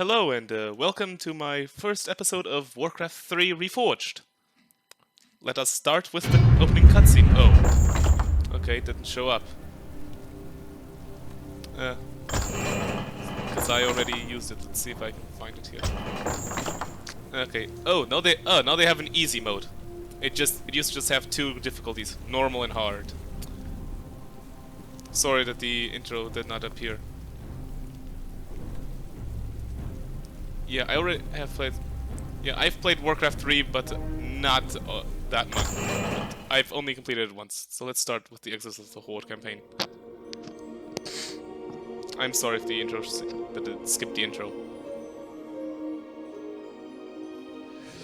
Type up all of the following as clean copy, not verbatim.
Hello and welcome to my first episode of Warcraft 3 Reforged. Let us start with the opening cutscene. Oh. Okay, it didn't show up. Because I already used it. Let's see if I can find it here. Okay. Oh, now they have an easy mode. It used to just have two difficulties, normal and hard. Sorry that the intro did not appear. Yeah, I already have played. Yeah, I've played Warcraft 3, but not that much. But I've only completed it once. So let's start with the Exodus of the Horde campaign. I'm sorry if the intro that it skipped the intro.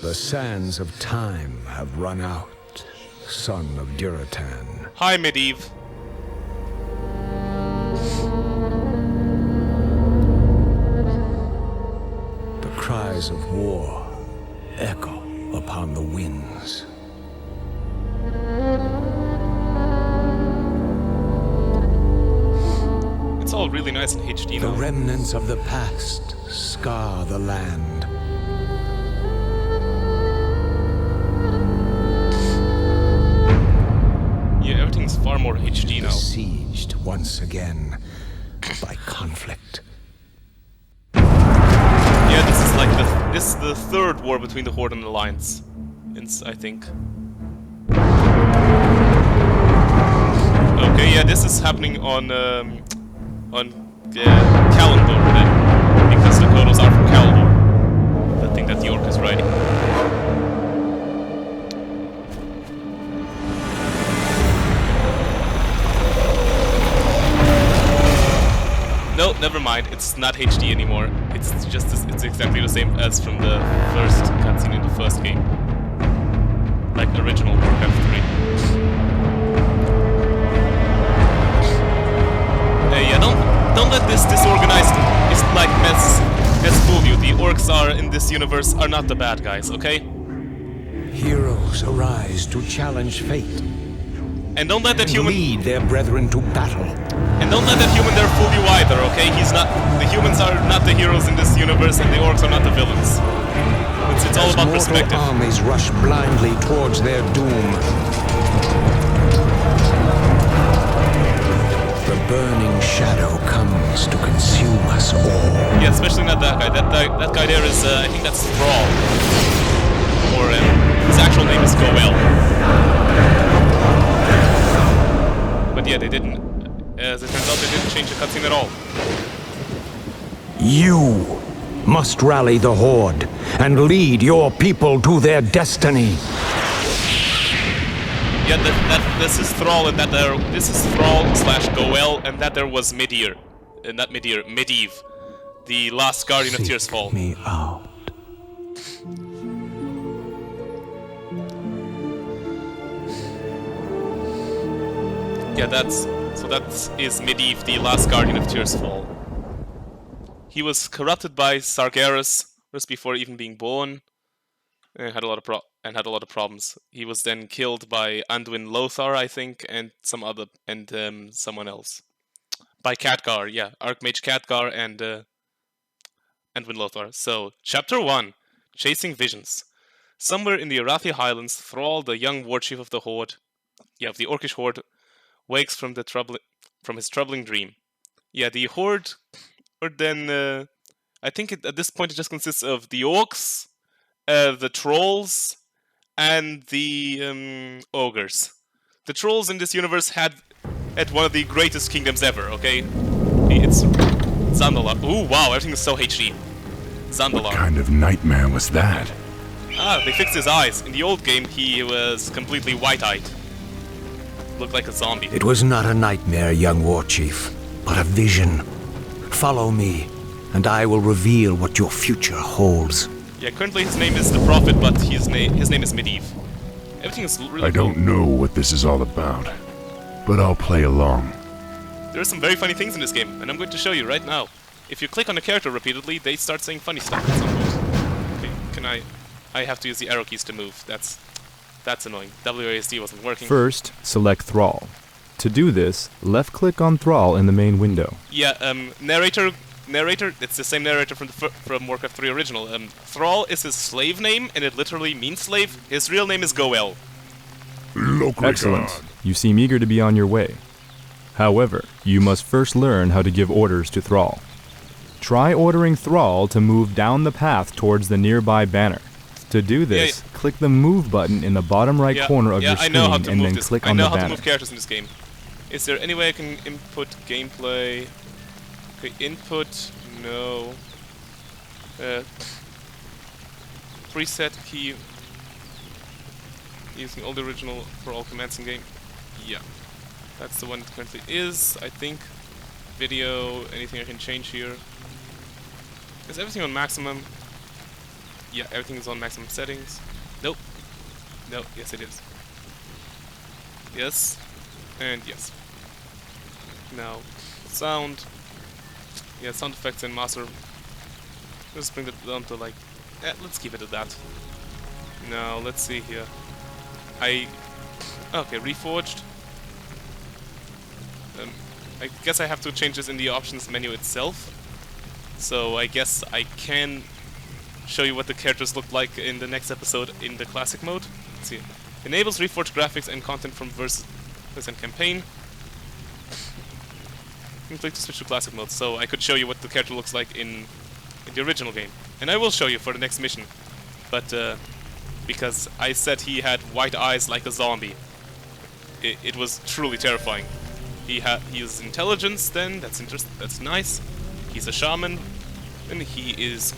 The sands of time have run out, son of Duratan. Hi, Medivh. The cries of war echo upon the winds. It's all really nice in HD The now. remnants of the past scar the land. Yeah, everything's far more HD now. Besieged once again by conflict. Yeah, this is like this is the third war between the Horde and the Alliance. I think. Okay, yeah, this is happening on Kalimdor then, because the Kodos are from Kalimdor. The thing that the Orc is riding. No, never mind. It's not HD anymore. It's it's exactly the same as from the first cutscene in the first game, like original Warcraft 3. Yeah, don't let this disorganized mess fool you. The orcs in this universe are not the bad guys, okay? Heroes arise to challenge fate. And don't let that human lead their brethren to battle. And don't let that human there fool you either, okay? The humans are not the heroes in this universe, and the orcs are not the villains. It's all about perspective. Armies rush blindly towards their doom. The burning shadow comes to consume us all. Yeah, especially not that guy. That guy there is, I think that's Thrall. Or his actual name is Goel. But yeah, they didn't. As it turns out, they didn't change the cutscene at all. You must rally the Horde and lead your people to their destiny. Yeah, this is Thrall, and this is Thrall / Goel, and that there was Medivh, the last guardian of Tears Fall. Me out. Yeah, that is Medivh, the last guardian of Tears Fall. He was corrupted by Sargeras just before even being born, and had a lot of problems. He was then killed by Anduin Lothar, I think, and someone else. By Khadgar, yeah, Archmage Khadgar and Anduin Lothar. So, Chapter 1, Chasing Visions. Somewhere in the Arathi Highlands, Thrall, the young warchief of the Horde, of the Orcish Horde, wakes from his troubling dream. Yeah, the Horde, or then I think at this point it just consists of the Orcs, the Trolls, and the Ogres. The Trolls in this universe had one of the greatest kingdoms ever, okay? It's Zandalar. Ooh, wow, everything is so HD. Zandalar. What kind of nightmare was that? Ah, they fixed his eyes. In the old game, he was completely white-eyed. Looked like a zombie. It was not a nightmare, young warchief, but a vision. Follow me, and I will reveal what your future holds. Yeah, currently his name is the Prophet, but his name is Medivh. Everything is really I don't know what this is all about, but I'll play along. There are some very funny things in this game, and I'm going to show you right now. If you click on a character repeatedly, they start saying funny stuff at some point. Okay, can I have to use the arrow keys to move. That's annoying. WASD wasn't working. First, select Thrall. To do this, left-click on Thrall in the main window. Yeah, narrator narrator, it's the same narrator from from Warcraft 3 original. Thrall is his slave name, and it literally means slave. His real name is Goel. Excellent. You seem eager to be on your way. However, you must first learn how to give orders to Thrall. Try ordering Thrall to move down the path towards the nearby banner. To do this, click the move button in the bottom right corner of your screen and then click on the banner. I know how to move characters in this game. Is there any way I can input gameplay? Okay, input, no. Preset key. Using all the original for all commands in game. Yeah. That's the one it currently is, I think. Video, anything I can change here. Is everything on maximum? Yeah, everything is on maximum settings. Nope. No, yes it is. Yes. And yes. Now, sound. Yeah, sound effects and master. Let's bring that down to like... let's keep it at that. Now, let's see here. Okay, Reforged. I guess I have to change this in the options menu itself. So I guess I can show you what the characters look like in the next episode in the classic mode. Let's see. Enables Reforged graphics and content from Versus and Campaign. Click to switch to classic mode, so I could show you what the character looks like in the original game. And I will show you for the next mission. But because I said he had white eyes like a zombie. It was truly terrifying. He has intelligence then, that's nice. He's a shaman, and he is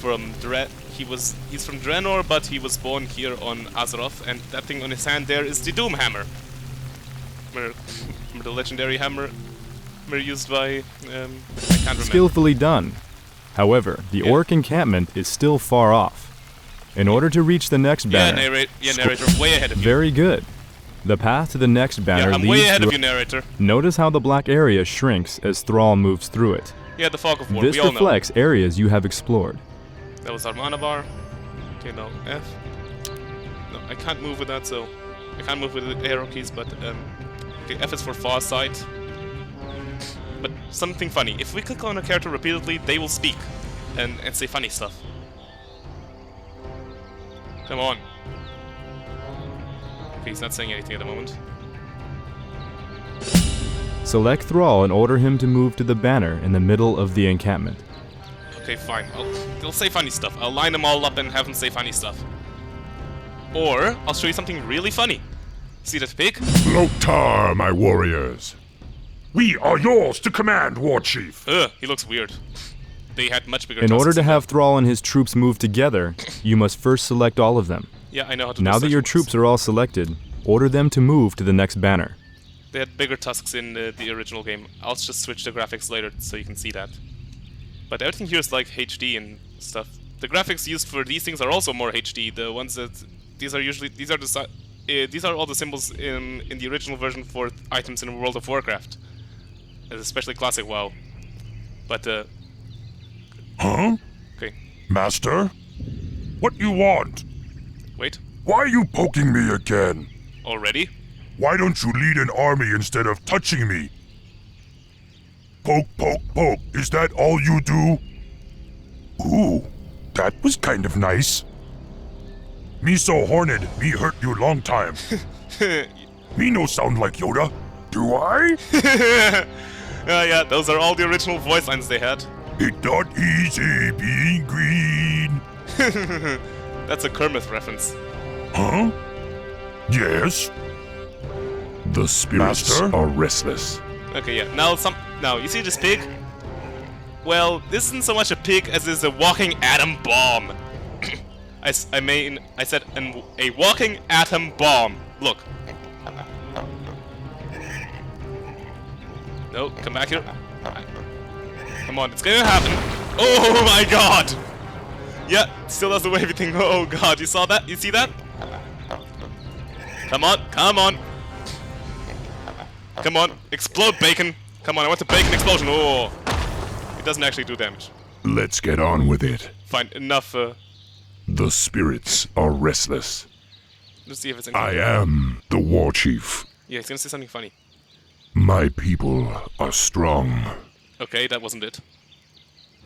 from he's from Draenor, but he was born here on Azeroth, and that thing on his hand there is the Doom Hammer. The legendary hammer used by I can't remember. Skillfully done. However, the orc encampment is still far off. In order to reach the next banner... narrator, way ahead of you. Very good. The path to the next banner leads I'm way ahead of you, narrator. Notice how the black area shrinks as Thrall moves through it. Yeah, the Fog of War, this we all know. reflects areas you have explored. That was our mana bar. Okay, now F. No, I can't move with that, so... I can't move with the arrow keys, but... Okay, F is for far sight. But something funny. If we click on a character repeatedly, they will speak. And say funny stuff. Come on. Okay, he's not saying anything at the moment. Select Thrall and order him to move to the banner in the middle of the encampment. Okay, fine. He'll say funny stuff. I'll line them all up and have him say funny stuff. Or, I'll show you something really funny. See that pig? Loktar, my warriors. We are yours to command, War Chief. He looks weird. They had much bigger In order to have Thrall and his troops move together, you must first select all of them. Yeah, I know how to do Now that your troops are all selected, order them to move to the next banner. They had bigger tusks in the original game. I'll just switch the graphics later so you can see that. But everything here is like HD and stuff. The graphics used for these things are also more HD. The ones that these are all the symbols in the original version for items in World of Warcraft, especially classic WoW. But Huh? Okay. Master? What you want? Wait. Why are you poking me again? Already? Why don't you lead an army instead of touching me? Poke, poke, poke. Is that all you do? Ooh, that was kind of nice. Me so horned, me hurt you long time. Me no sound like Yoda, do I? Yeah, those are all the original voice lines they had. It not easy being green. That's a Kermit reference. Huh? Yes? The spirits are restless. Okay, yeah. Now, you see this pig? Well, this isn't so much a pig as is a walking atom bomb. I said a walking atom bomb. Look. No, come back here. Come on, it's gonna happen. Oh my god! Yeah, still does the wavy thing. Oh god, you saw that? You see that? Come on, come on. Come on, explode bacon. Come on, I want a bacon explosion. Oh, it doesn't actually do damage. Let's get on with it. Fine, enough. The spirits are restless. Let's see if it's anything. I am the War Chief. Yeah, he's gonna say something funny. My people are strong. Okay, that wasn't it.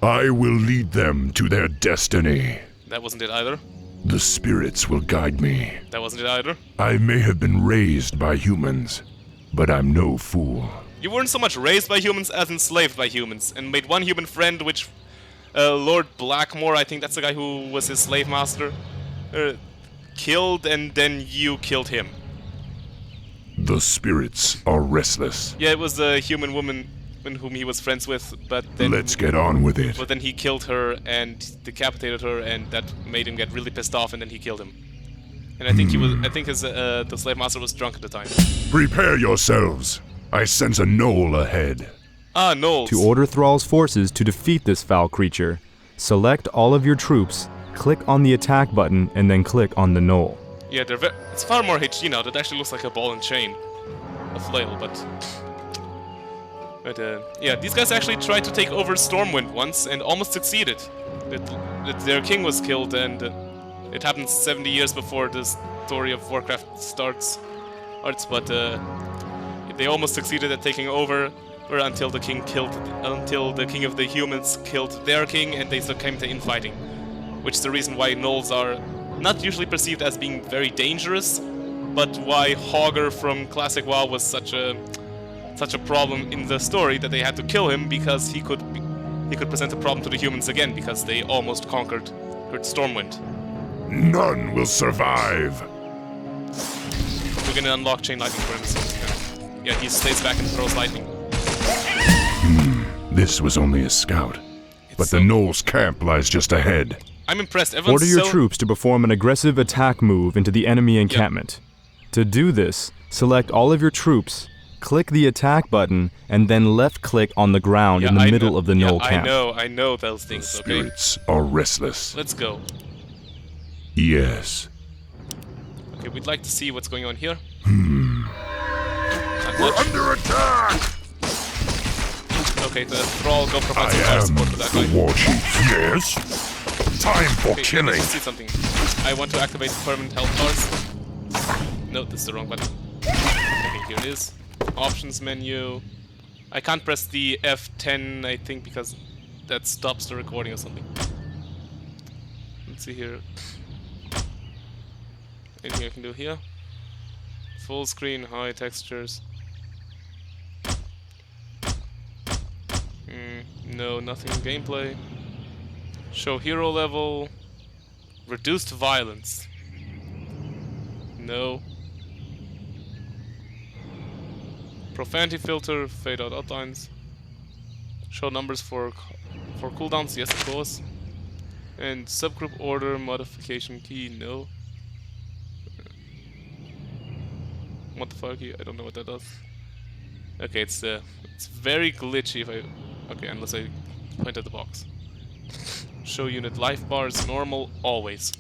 I will lead them to their destiny. That wasn't it either. The spirits will guide me. That wasn't it either. I may have been raised by humans, but I'm no fool. You weren't so much raised by humans as enslaved by humans, and made one human friend, which Lord Blackmore, I think that's the guy who was his slave master, killed, and then you killed him. The spirits are restless. Yeah, it was the human woman whom he was friends with, but then... Let's get on with it. But then he killed her and decapitated her, and that made him get really pissed off, and then he killed him. And I think the slave master was drunk at the time. Prepare yourselves. I sense a knoll ahead. Ah, Knowles. To order Thrall's forces to defeat this foul creature, select all of your troops, click on the attack button, and then click on the knoll. Yeah, it's far more HD now. That actually looks like a ball and chain. A flail, but yeah, these guys actually tried to take over Stormwind once and almost succeeded. Their king was killed, and it happened 70 years before the story of Warcraft starts. But they almost succeeded at taking over, until the king of the humans killed their king, and they came to infighting. Which is the reason why gnolls are not usually perceived as being very dangerous, but why Hogger from Classic WoW was such a problem in the story that they had to kill him, because he could present a problem to the humans again, because they almost conquered Stormwind. None will survive. We're gonna unlock Chain Lightning for him, so yeah, he stays back and throws lightning. This was only a scout, but the Knoll's camp lies just ahead. I'm impressed. Order your troops to perform an aggressive attack move into the enemy encampment. Yep. To do this, select all of your troops, click the attack button, and then left-click on the ground in the middle of the Gnoll camp. I know those things, the spirits are restless. Let's go. Yes. Okay, we'd like to see what's going on here. We're under attack! Okay, the Thrall, go provide some fire support for that guy. The war chief, yes? Time for killing! Let's see something. I want to activate permanent health bars. No, this is the wrong button. Okay, here it is. Options menu. I can't press the F10, I think, because that stops the recording or something. Let's see here. Anything I can do here? Full screen, high textures. No, nothing in gameplay. Show hero level. Reduced violence. No. Profanity filter, fade out outlines. Show numbers for cooldowns, yes of course. And subgroup order modification key, no. What the fuck? I don't know what that does. Okay, it's very glitchy if I... Okay, unless I point at the box. Show unit life bars, normal, always.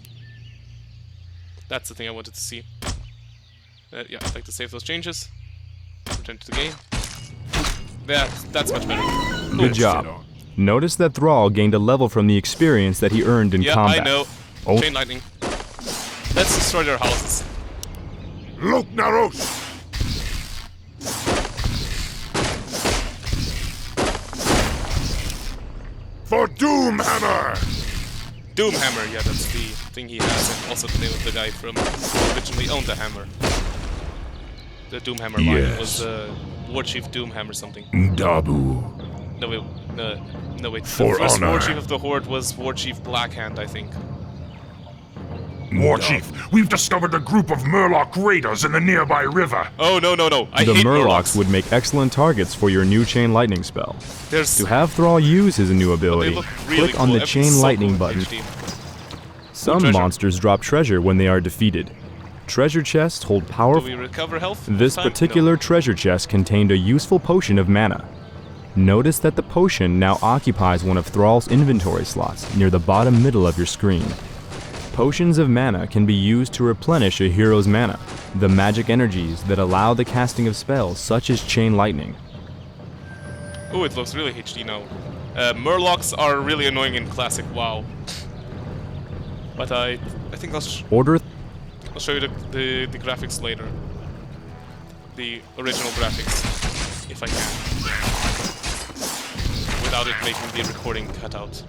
That's the thing I wanted to see. Yeah, I'd like to save those changes. Return to the game. Yeah, that's much better. Good job. Notice that Thrall gained a level from the experience that he earned in combat. Yeah, I know. Oh. Chain lightning. Let's destroy their houses. Look, Naros! For Doomhammer! Doomhammer, yeah, that's the thing he has, and also the name of the guy from who originally owned the hammer. The Doomhammer line was War Chief Doomhammer something. Dabu. No, wait. No, wait. For the first honor. War Chief of the Horde was War Chief Blackhand, I think. War Chief, we've discovered a group of Murloc raiders in the nearby river. Oh, no. I the hate Murlocs would make excellent targets for your new Chain Lightning spell. To have Thrall use his new ability, really click on the Chain Lightning button. Some monsters drop treasure when they are defeated. Treasure chests hold powerful... Do we recover health This particular treasure chest contained a useful potion of mana. Notice that the potion now occupies one of Thrall's inventory slots near the bottom middle of your screen. Potions of mana can be used to replenish a hero's mana, the magic energies that allow the casting of spells such as Chain Lightning. Oh, it looks really HD now. Murlocs are really annoying in Classic WoW. But I think I'll show you the graphics later. The original graphics, if I can. without it making the recording cut out.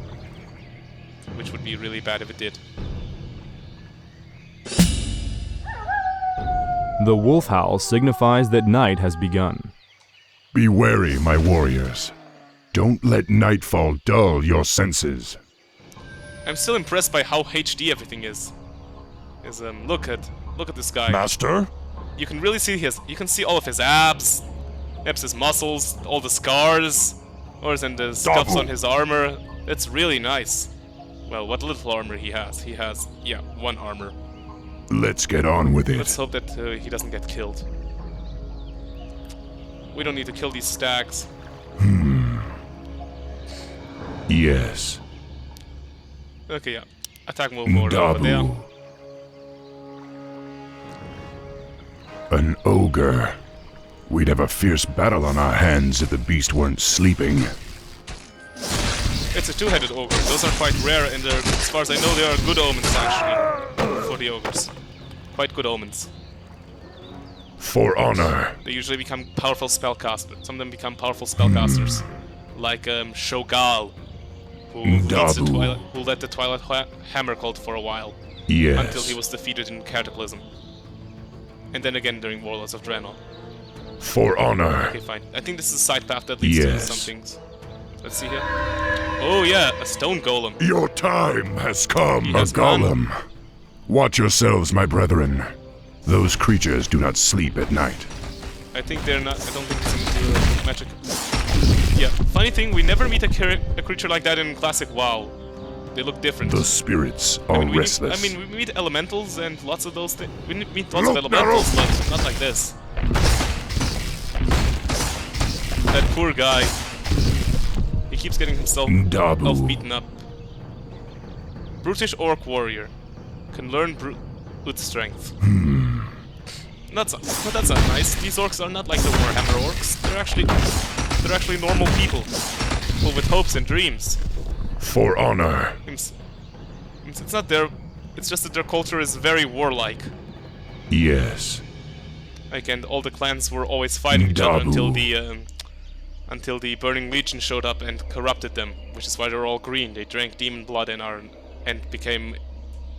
Which would be really bad if it did. The wolf howl signifies that night has begun. Be wary, my warriors. Don't let nightfall dull your senses. I'm still impressed by how HD everything is. Look at this guy. Master? You can really see you can see all of his abs, his muscles, all the scars, and the scuffs on his armor. It's really nice. Well, what little armor he has. He has, yeah, 1 armor. Let's get on with it. Let's hope that he doesn't get killed. We don't need to kill these stags. Yes. Okay, yeah. Attack move order over there. An ogre. We'd have a fierce battle on our hands if the beast weren't sleeping. It's a 2-headed ogre. Those are quite rare, and as far as I know, they are good omens, actually, for the ogres. Quite good omens. For honor. They usually become powerful spellcasters. Some of them become powerful spellcasters. Like Shogal, who led the Twilight Hammer cult for a while. Yes. Until he was defeated in Cataclysm. And then again during Warlords of Draenor. For honor. Okay, fine. I think this is a side path that leads to some things. Let's see here. Oh yeah, a stone golem. Your time has come, a golem. Watch yourselves, my brethren. Those creatures do not sleep at night. I think they're not. I don't think it's into magic. Yeah. Funny thing, we never meet a creature like that in classic WoW. They look different. The spirits are restless. we meet elementals and lots of those things. We meet lots of elementals, but not like this. That poor guy. He keeps getting himself beaten up. Brutish Orc Warrior. Can learn brute strength. That's not nice. These orcs are not like the Warhammer orcs. They're actually normal people. People with hopes and dreams. For honor. It's not their... It's just that their culture is very warlike. Yes. Like, and all the clans were always fighting each other until the Burning Legion showed up and corrupted them, which is why they're all green. They drank demon blood and became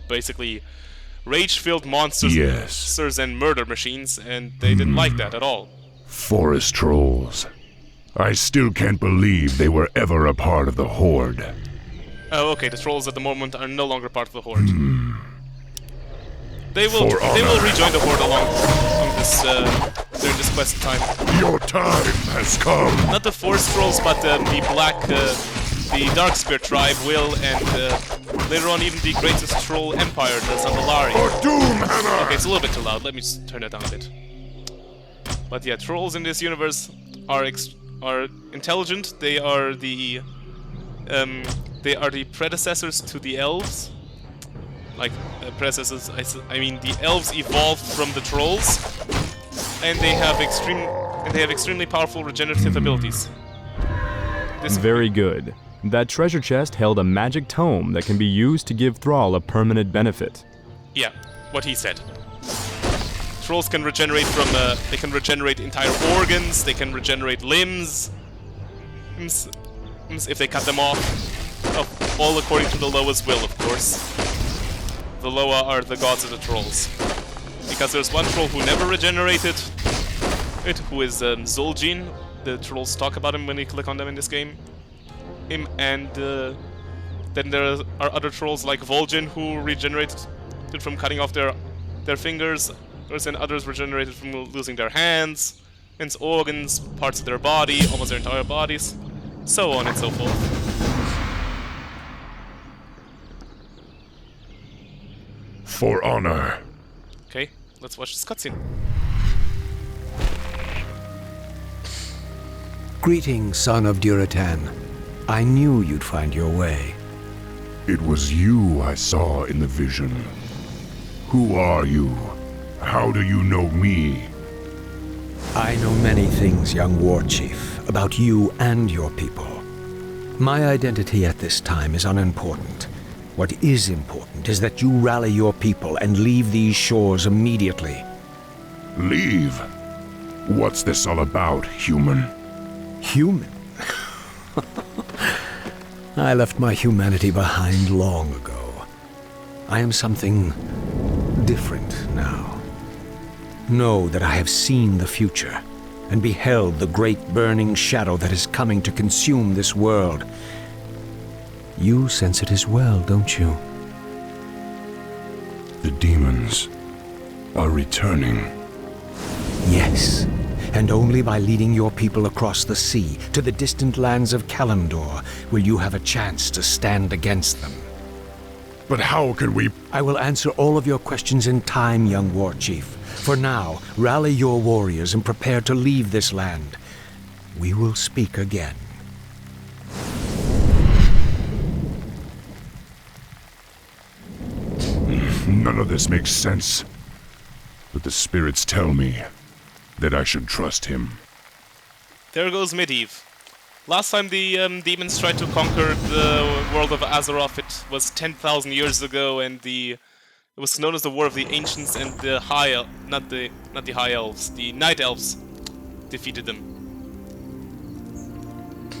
basically rage-filled monsters and murder machines, and they didn't like that at all. Forest trolls. I still can't believe they were ever a part of the Horde. Oh, okay, the trolls at the moment are no longer part of the Horde. They will rejoin the Horde along this during this quest time. Your time has come. Not the Forest trolls, but the Darkspear tribe will, and later on even the greatest troll empire, the Zandalari. Okay, it's a little bit too loud. Let me just turn it down a bit. But yeah, trolls in this universe are intelligent. They are the predecessors to the elves. Like predecessors, I mean the elves evolved from the trolls, and they have extremely powerful regenerative abilities. Very good. That treasure chest held a magic tome that can be used to give Thrall a permanent benefit. Yeah, what he said. Trolls can regenerate they can regenerate entire organs, they can regenerate limbs, if they cut them off. All according to the Loa's will, of course. The Loa are the gods of the trolls. Because there's one troll who never regenerated, who is Zul'jin. The trolls talk about him when you click on them in this game. Then there are other trolls like Vol'jin who regenerated from cutting off their fingers, and others regenerated from losing their hands, and organs, parts of their body, almost their entire bodies, so on and so forth. For honor. Okay, let's watch this cutscene. Greetings, son of Duratan. I knew you'd find your way. It was you I saw in the vision. Who are you? How do you know me? I know many things, young war chief, about you and your people. My identity at this time is unimportant. What is important is that you rally your people and leave these shores immediately. Leave? What's this all about, human? Human? I left my humanity behind long ago. I am something different now. Know that I have seen the future and beheld the great burning shadow that is coming to consume this world. You sense it as well, don't you? The demons are returning. Yes, and only by leading your people across the sea to the distant lands of Kalimdor will you have a chance to stand against them. But how can we... I will answer all of your questions in time, young war chief. For now, rally your warriors and prepare to leave this land. We will speak again. None of this makes sense. But the spirits tell me that I should trust him. There goes Medivh. Last time the demons tried to conquer the world of Azeroth, it was 10,000 years ago, and it was known as the War of the Ancients, and the not the High Elves, the Night Elves defeated them.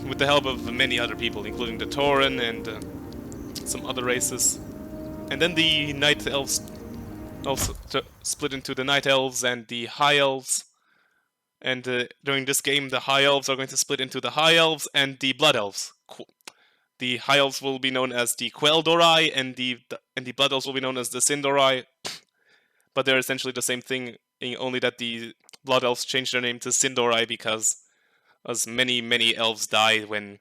With the help of many other people, including the Tauren and some other races. And then the Night Elves also split into the Night Elves and the High Elves. And during this game, the High Elves are going to split into the High Elves and the Blood Elves. The High Elves will be known as the Quel'Dorei, and the Blood Elves will be known as the Sindorei. But they're essentially the same thing, only that the Blood Elves changed their name to Sindorei because as many elves die when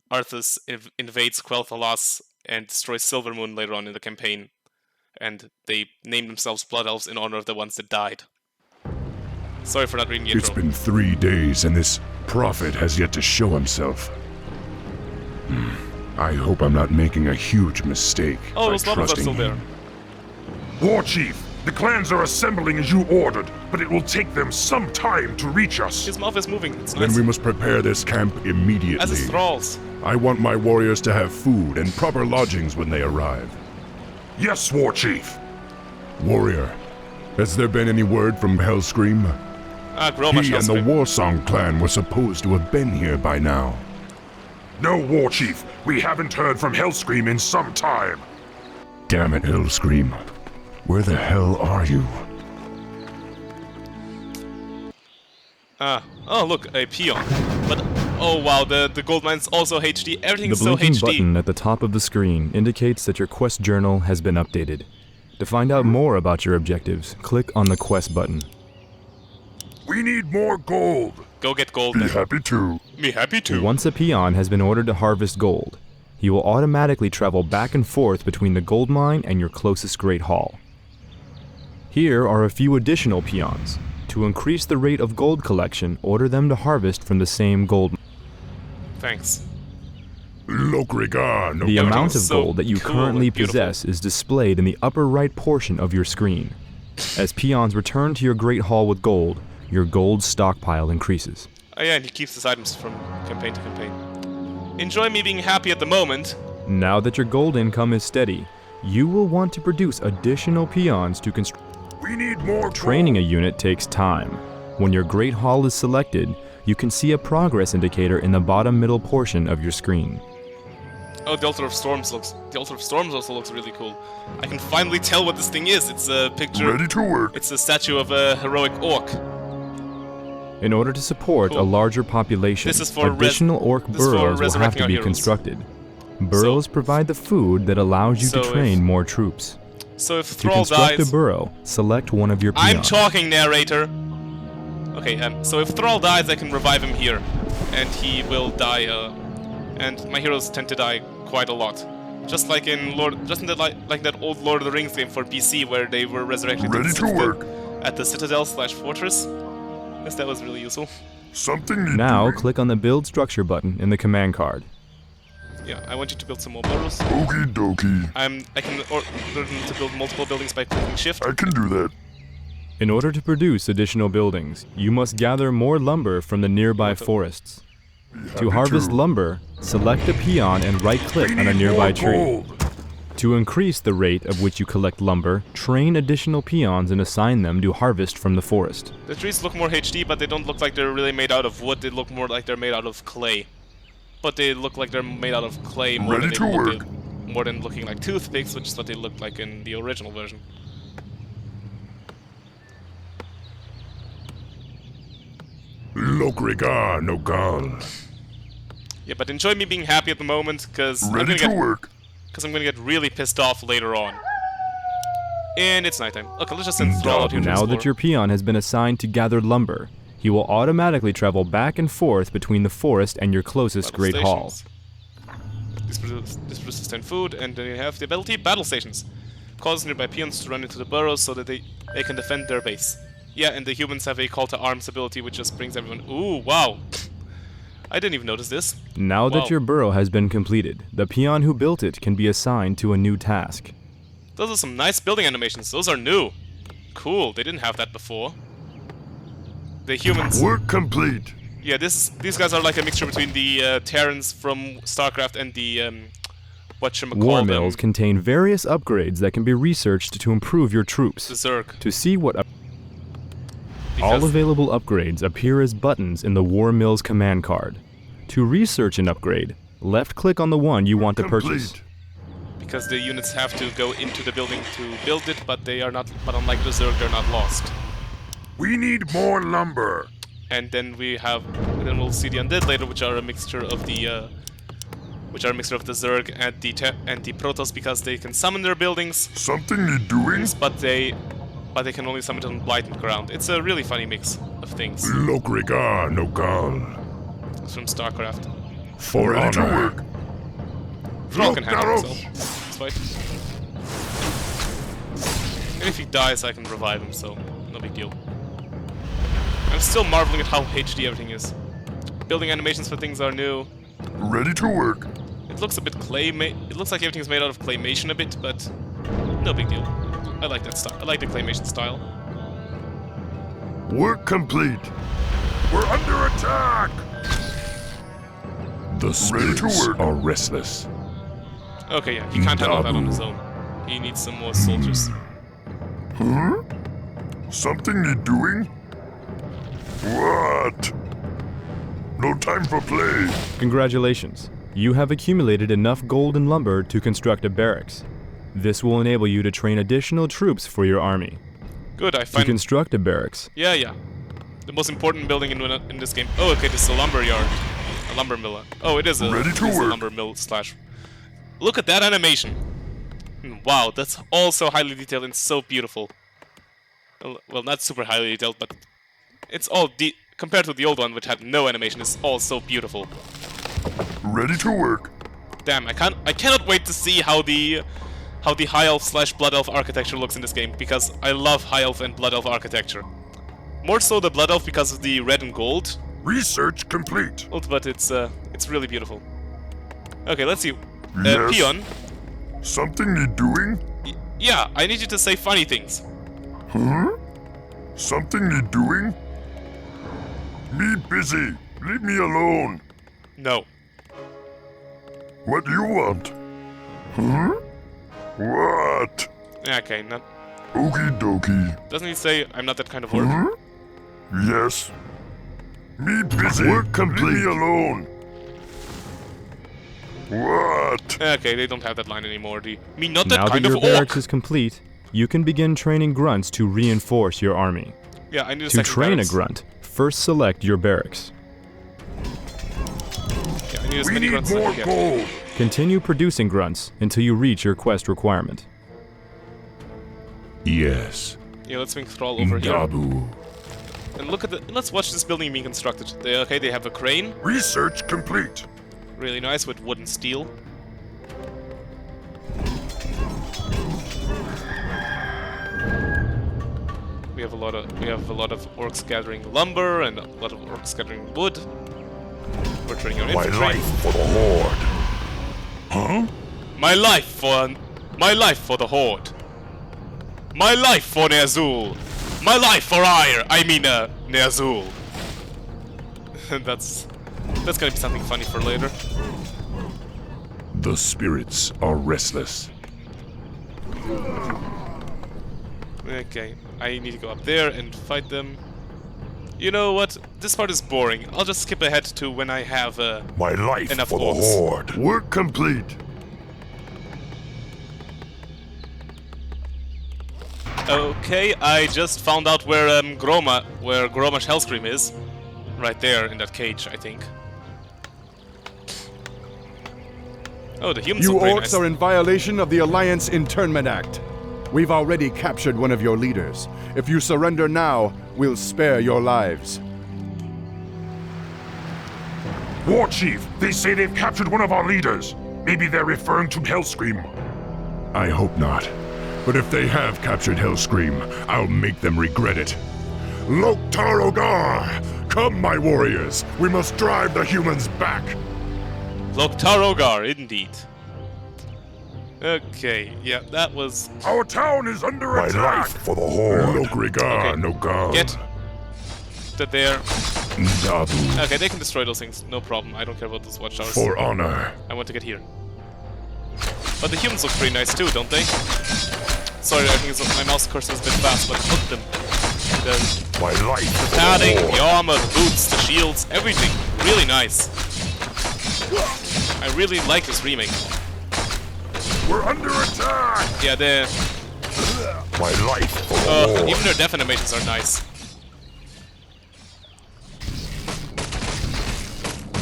Arthas invades Quel'Thalas and destroys Silvermoon later on in the campaign. And they named themselves Blood Elves in honor of the ones that died. Sorry for not reading the intro. It's been 3 days and this prophet has yet to show himself. I hope I'm not making a huge mistake. Oh, by those levels are still trusting there. him. War Chief, the clans are assembling as you ordered, but it will take them some time to reach us. His mouth is moving. It's Then nice. we must prepare this camp immediately. As is Thrall's. I want my warriors to have food and proper lodgings when they arrive. Yes, War Chief. Warrior, has there been any word from Hellscream? Groma He and the Warsong clan were supposed to have been here by now. No, War Chief. We haven't heard from Hellscream in some time. Damn it, Hellscream. Where the hell are you? Oh look, a peon. But, oh wow, the gold mine's also HD. Everything The is so blinking HD. button at the top of the screen indicates that your quest journal has been updated. To find out more about your objectives, click on the quest button. We need more gold. Go get gold Be then. happy to. Me happy too. Once a peon has been ordered to harvest gold, he will automatically travel back and forth between the gold mine and your closest great hall. Here are a few additional peons. To increase the rate of gold collection, order them to harvest from the same gold mine. Thanks. Lokrigar, no The amount of so gold that you cool currently and beautiful. possess is displayed in the upper right portion of your screen. As peons return to your great hall with gold, your gold stockpile increases. Oh yeah, and he keeps his items from campaign to campaign. Enjoy me being happy at the moment. Now that your gold income is steady, you will want to produce additional peons to construct. We need more Training a unit takes time. When your great hall is selected, you can see a progress indicator in the bottom middle portion of your screen. Oh, the Altar of Storms also looks really cool. I can finally tell what this thing is. It's a picture. Ready to work. It's a statue of a heroic orc. In order to support Cool. a larger population, This is for additional orc this is for burrows will have resurrecting to our be heroes. constructed. Burrows provide the food that allows you So to train if- more troops. So if To Thrall construct dies, a burrow, select one of your peons. I'm talking, narrator. Okay, so if Thrall dies, I can revive him here, and he will die. And my heroes tend to die quite a lot, just like in like that old Lord of the Rings game for PC, where they were resurrected Ready to work. at the Citadel/Fortress. Yes, that was really useful. Something need Now, doing. click on the Build Structure button in the command card. Yeah, I want you to build some more burrows. Okie dokie. I can order them to build multiple buildings by clicking Shift. I can do that. In order to produce additional buildings, you must gather more lumber from the nearby forests. To harvest lumber, select a peon and right-click We on a need nearby more tree. gold. To increase the rate of which you collect lumber, train additional peons and assign them to harvest from the forest. The trees look more HD, but they don't look like they're really made out of wood. They look more like they're made out of clay. but they look like they're made out of clay more than more than looking like toothpicks, which is what they looked like in the original version. Lokrigar no gun. Yeah, but enjoy me being happy at the moment, because I'm gonna get really pissed off later on. And it's nighttime. Okay, let's just send Thrall out here to Now explore. that your peon has been assigned to gather lumber, he will automatically travel back and forth between the forest and your closest Battle great hall. stations. This produces sustained food, and then you have the ability battle stations. Causes nearby peons to run into the burrows so that they can defend their base. Yeah, and the humans have a call to arms ability, which just brings everyone. Ooh, wow! I didn't even notice this. Now that your burrow has been completed, the peon who built it can be assigned to a new task. Those are some nice building animations. Those are new. Cool. They didn't have that before. The humans. Work complete. Yeah, these guys are like a mixture between the Terrans from StarCraft and the whatchamacallit. War mills contain various upgrades that can be researched to improve your troops. The Zerg. To see what all available upgrades appear as buttons in the War Mills command card. To research an upgrade, left-click on the one you want to purchase. Because the units have to go into the building to build it, but they are not. But unlike the Zerg, they're not lost. We need more lumber. And then we'll see the undead later, which are a mixture of the Zerg and the Protoss, because they can summon their buildings. Something need doing? But they can only summon it on blighted ground. It's a really funny mix of things. Lokrigar no gun. It's from StarCraft. For honor. To work. Thrall can handle himself. It's fine. And if he dies, I can revive him, so no big deal. I'm still marveling at how HD everything is. Building animations for things are new. Ready to work. It looks a bit it looks like everything's made out of claymation a bit, but no big deal. I like that style. I like the claymation style. Work complete. We're under attack. The spirits are restless. Okay, yeah, he can't handle that on his own. He needs some more soldiers. Huh? Something need doing? What? No time for play. Congratulations. You have accumulated enough gold and lumber to construct a barracks. This will enable you to train additional troops for your army. Good, I find... To construct a barracks. Yeah. The most important building in this game. Oh, okay, this is a lumber yard. A lumber mill. Oh, it is a lumber mill slash... Look at that animation! Wow, that's all so highly detailed and so beautiful. Well, not super highly detailed, but... It's all compared to the old one, which had no animation, it's all so beautiful. Ready to work. Damn, I cannot wait to see how the High Elf slash Blood Elf architecture looks in this game, because I love High Elf and Blood Elf architecture. More so the Blood Elf because of the red and gold. Research complete. But it's really beautiful. Okay, let's see. Yes. Peon. Something need doing? Yeah, I need you to say funny things. Huh? Something need doing? Me busy. Leave me alone. No. What do you want? Huh? What? Okay, not... Okie dokie. Doesn't he say, I'm not that kind of orc? Huh? Yes. Me busy. Work complete. Leave me alone. What? Okay, they don't have that line anymore. Me not that now kind that of your barracks orc. is complete, you can begin training grunts to reinforce your army. Yeah, I need a To train a grunt, first select your barracks. Yeah, I need as we many need grunts more as I can. gold. Continue producing grunts until you reach your quest requirement. Yes. Yeah, let's bring Thrall over here. Dabu. And look at let's watch this building being constructed. They have a crane. Research complete. Really nice with wood and steel. We have a lot of orcs gathering lumber and a lot of orcs gathering wood. We're training our infantry. My life for the Horde. Huh? My life for the Horde. My life for Ner'zhul. My life for Ner'zhul. That's gonna be something funny for later. The spirits are restless. Okay, I need to go up there and fight them. You know what? This part is boring. I'll just skip ahead to when I have My life enough for the orcs. Horde. Work complete. Okay, I just found out where Groma's Hellscream is. Right there in that cage, I think. Oh, the humans You look pretty orcs nice. are in violation of the Alliance Internment Act. We've already captured one of your leaders. If you surrender now, we'll spare your lives. War Chief, they say they've captured one of our leaders. Maybe they're referring to Hellscream. I hope not. But if they have captured Hellscream, I'll make them regret it. Loktar Ogar! Come, my warriors! We must drive the humans back! Loktar Ogar, indeed. Okay, yeah, that was... Our town is under attack! My life for the Horde! Lokrigar, no god. Get that there. Dabu. Okay, they can destroy those things, no problem. I don't care about those watchtowers. For honor. I want to get here. But the humans look pretty nice too, don't they? Sorry, I think my mouse cursor is a bit fast, but look at them. My life The for padding, Horde. the armor, the boots, the shields, everything. Really nice. I really like this remake. We're under attack! Yeah, the My life for the Horde. even their death animations are nice.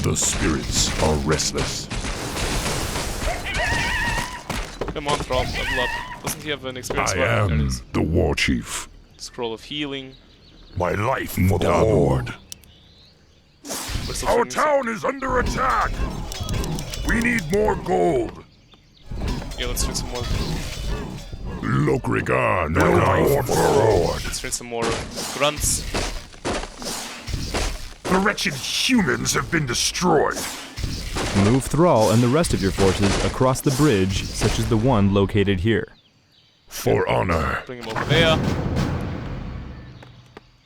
The spirits are restless. Come on, Thrall, level up. Doesn't he have an experience I weapon? There it am is. the War Chief. Scroll of healing. My life for the Horde. Where's the Our things? town is under attack! We need more gold! Yeah, let's trade some more. Lokrigar, no life for the Horde. Let's trade some more grunts. The wretched humans have been destroyed. Move Thrall and the rest of your forces across the bridge, such as the one located here. For honor. Bring him over there.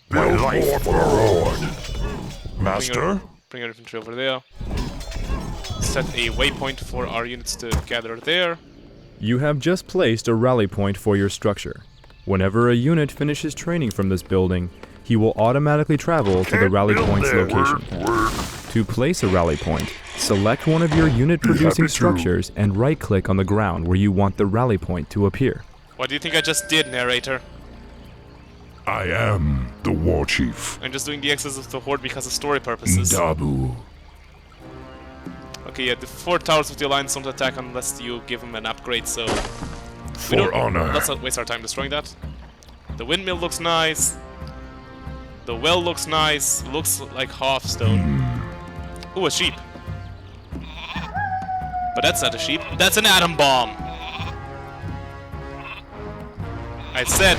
My life for the Horde. Master? Bring our infantry over there. Set a waypoint for our units to gather there. You have just placed a rally point for your structure. Whenever a unit finishes training from this building, he will automatically travel to the rally point's location. To place a rally point, select one of your unit-producing structures and right-click on the ground where you want the rally point to appear. What do you think I just did, narrator? I am the War Chief. I'm just doing the Exodus of the Horde because of story purposes. Dabu. Okay, yeah, the 4 towers of the Alliance don't attack unless you give them an upgrade, so... For honor. Let's not waste our time destroying that. The windmill looks nice. The well looks nice. Looks like Hearthstone. Ooh, a sheep. But that's not a sheep. That's an atom bomb. I said,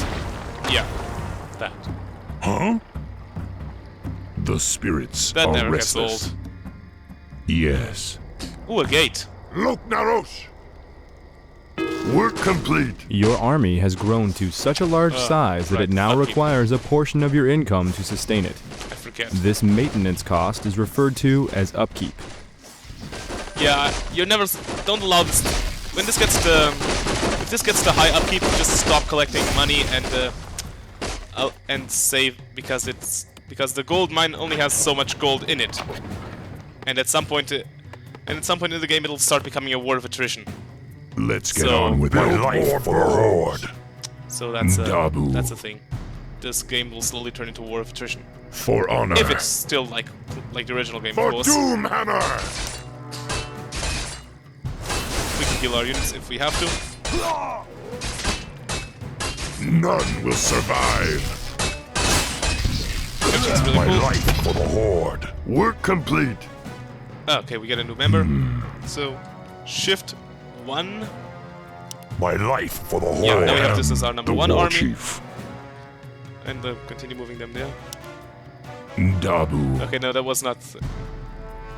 yeah, that. Huh? The spirits That are never gets restless. old. Yes. Ooh, a gate. Lok Narosh! Work complete. Your army has grown to such a large size that right, it now upkeep. requires a portion of your income to sustain it. I forget. This maintenance cost is referred to as upkeep. Yeah, you never don't allow this. When this gets the, if this gets the high upkeep, just stop collecting money and save because the gold mine only has so much gold in it, and at some point in the game it'll start becoming a war of attrition. Let's get So- on with my life for the Horde. So that's Dabu. that's the thing. This game will slowly turn into a war of attrition For honor. if it's still like the original game, of For course. Doomhammer! We can heal our units if we have to. None will survive. Which is really My cool. life for the Horde. Work complete. Okay, we get a new member. So, shift 1. My life for the Horde. Yeah, now we have this as our number the 1 War army. Chief. And continue moving them there. Dabu. Okay, no, that was not...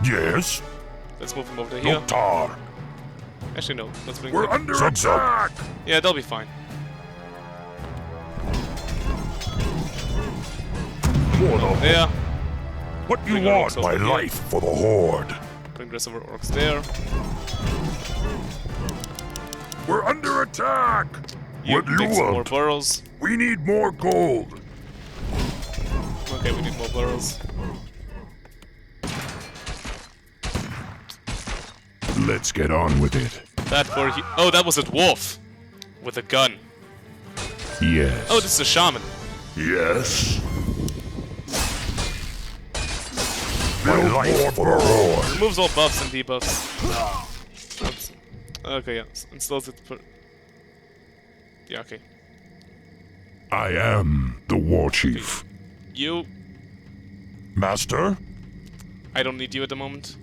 Yes? Let's move them over to here. Loktar. Actually, no. Let's bring We're them... under attack. Yeah, they'll be fine. There. What you Bring our want? orcs My over here. life for the Horde. Bring the rest of our orcs there. We're under attack. You What do dig you some more want? burrows. We need more gold. Come Okay, we need more burrows. Let's get on with it. That for oh, that was a dwarf with a gun. Yes. Oh, this is a shaman. Yes. My life for a horde. Removes all buffs and debuffs. Oops. Okay, yeah. Installs it for. Yeah, okay. I am the war chief. You. Master? I don't need you at the moment.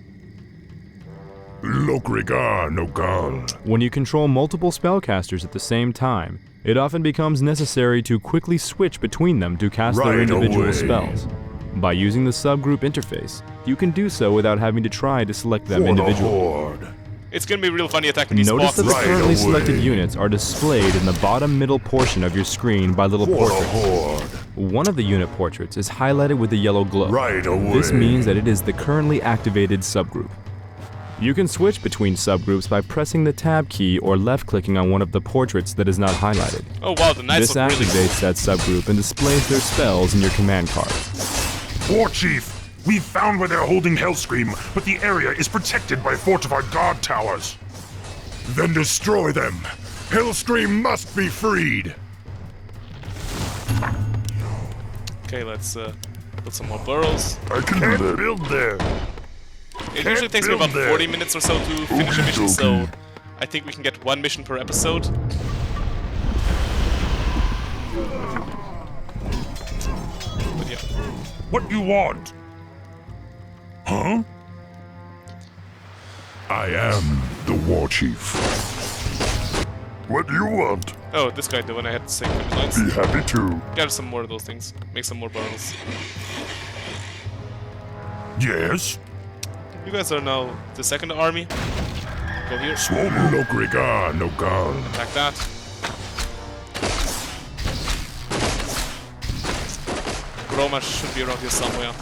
Lokrigar Nogal. When you control multiple spellcasters at the same time, it often becomes necessary to quickly switch between them to cast their Right individual away. spells. By using the subgroup interface, you can do so without having to try to select them For the individually. horde. It's gonna be real funny attacking these Notice that boxes. the Right currently away. selected units are displayed in the bottom middle portion of your screen by little For the portraits. horde. One of the unit portraits is highlighted with a yellow glow. Right away. This means that it is the currently activated subgroup. You can switch between subgroups by pressing the tab key or left-clicking on one of the portraits that is not highlighted. Oh wow, the knights This look really cool. activates that subgroup and displays their spells in your command card. War chief, we've found where they're holding Hellscream, but the area is protected by fortified guard towers. Then destroy them. Hellscream must be freed. Okay, let's put some more burrows. I can't build there. It usually takes me about build there. 40 minutes or so to finish a mission, so Okey-dokey. I think we can get one mission per episode. But yeah. What you want? Huh? I am the war chief. What do you want? Oh, this guy, the one I had to save him lines. Be happy to. Gather some more of those things. Make some more burrows. Yes. You guys are now the second army. Go here. Lokrigar Nogal. Attack that. Roma should be around here somewhere.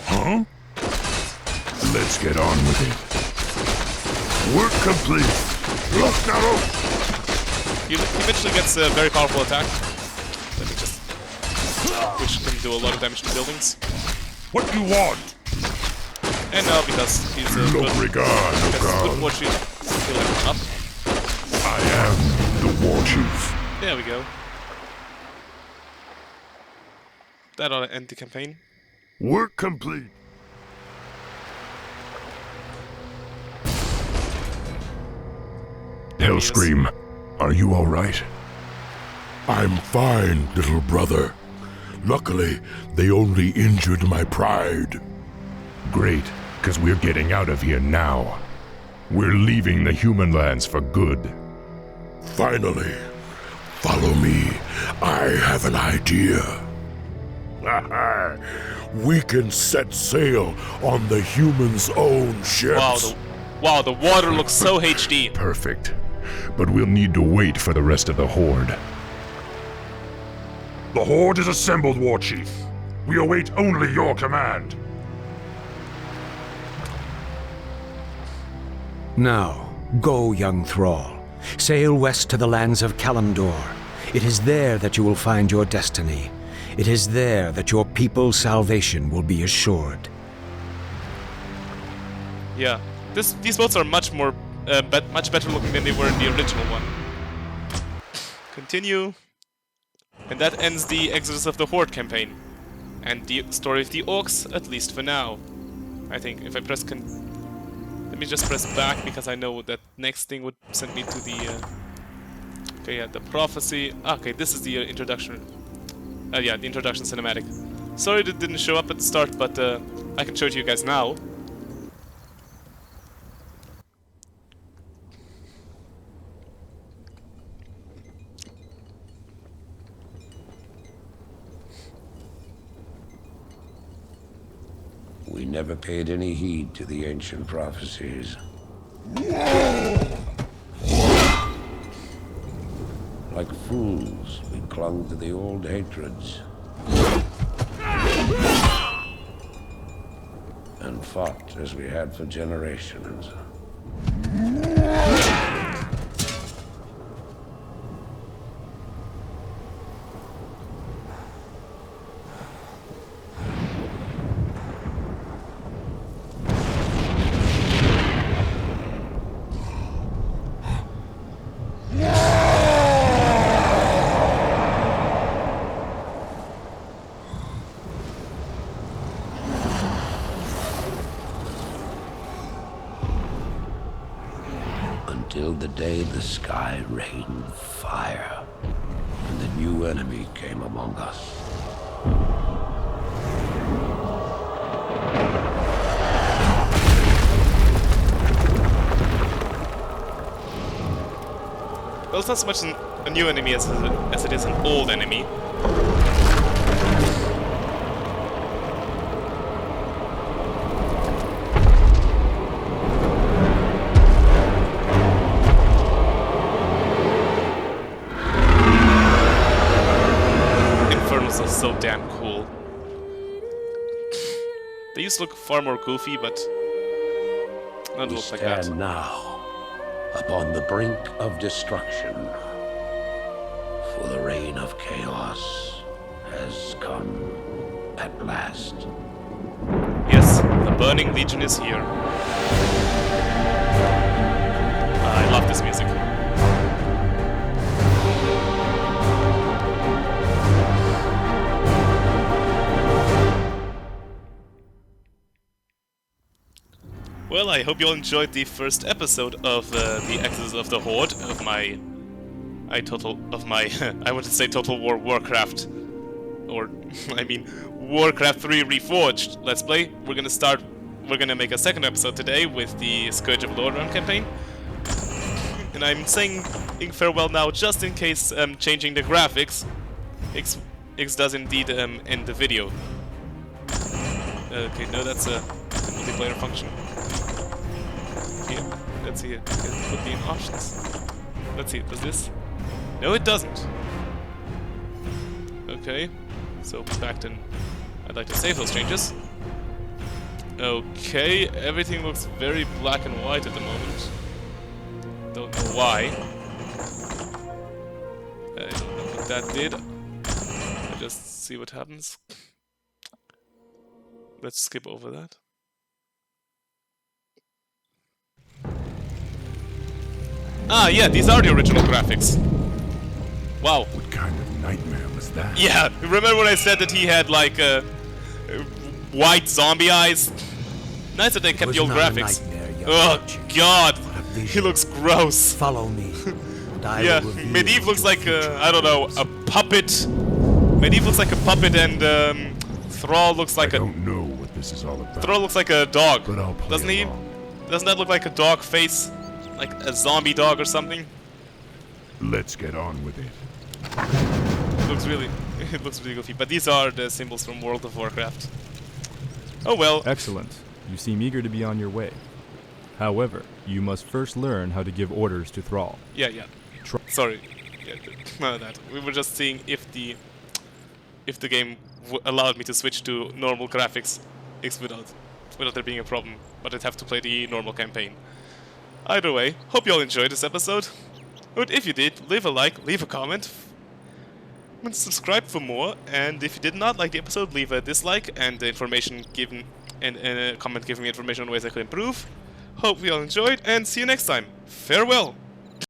Huh? Let's get on with it. Work complete. Look now. He eventually gets a very powerful attack. Let me just... which can do a lot of damage to buildings. What you want? And now because he's a good... Lokrigar Because he's good Nogal. war chief, he'll like him up. I am the war chief. There we go. That ought to end the campaign. Work complete. Hellscream, are you all right? I'm fine, little brother. Luckily, they only injured my pride. Great, because we're getting out of here now. We're leaving the human lands for good. Finally, follow me. I have an idea. We can set sail on the humans' own ships. Wow, the water looks so HD. Perfect. But we'll need to wait for the rest of the Horde. The Horde is assembled, War Chief. We await only your command. Now, go, young Thrall. Sail west to the lands of Kalimdor. It is there that you will find your destiny. It is there that your people's salvation will be assured. Yeah, these boats are much better looking than they were in the original one. Continue. And that ends the Exodus of the Horde campaign. And the story of the Orcs, at least for now. I think if I press let me just press back because I know that next thing would send me to the okay, yeah, the prophecy. Okay, this is the introduction. Yeah, the introduction cinematic. Sorry that didn't show up at the start, but I can show it to you guys now. We never paid any heed to the ancient prophecies. Like fools, we clung to the old hatreds. And fought as we had for generations. Till the day the sky rained fire, and the new enemy came among us. Well, it's not so much a new enemy as it is an old enemy. Infernals are so damn cool. They used to look far more goofy, but not We look like that. stand now upon the brink of destruction, for the reign of chaos has come at last. Yes, the Burning Legion is here. I love this music. Well, I hope you all enjoyed the first episode of the Exodus of the Horde of my I wanted to say Total War Warcraft, or I mean Warcraft 3 Reforged Let's Play. We're gonna make a second episode today with the Scourge of Lordaeron campaign, and I'm saying farewell now just in case changing the graphics X does indeed end the video. Okay, no, that's a multiplayer function. Here, let's see it. Put the in options. Let's see, does this? No, it doesn't. Okay, so back then, I'd like to save those changes. Okay, everything looks very black and white at the moment. Don't know why. I don't know what that did. I'll just see what happens. Let's skip over that. Ah, yeah, these are the original graphics. Wow. What kind of nightmare was that? Yeah, remember when I said that he had like white zombie eyes? Nice that they kept the old graphics. Oh god, he looks gross. Follow me. And I Yeah, will reveal Medivh looks your like future. I don't know, a puppet. Medivh looks like a puppet, and Thrall looks like I don't know what this is all about. Thrall looks like a dog. But I'll play Doesn't he? along. Doesn't that look like a dog face? Like a zombie dog or something? Let's get on with it. It looks really goofy. But these are the symbols from World of Warcraft. Oh well. Excellent. You seem eager to be on your way. However, you must first learn how to give orders to Thrall. Yeah. Sorry. Yeah, that. We were just seeing if the game allowed me to switch to normal graphics without there being a problem, but I'd have to play the normal campaign. Either way, hope you all enjoyed this episode. But if you did, leave a like, leave a comment, and subscribe for more. And if you did not like the episode, leave a dislike and a comment giving me information on ways I could improve. Hope you all enjoyed, and see you next time. Farewell!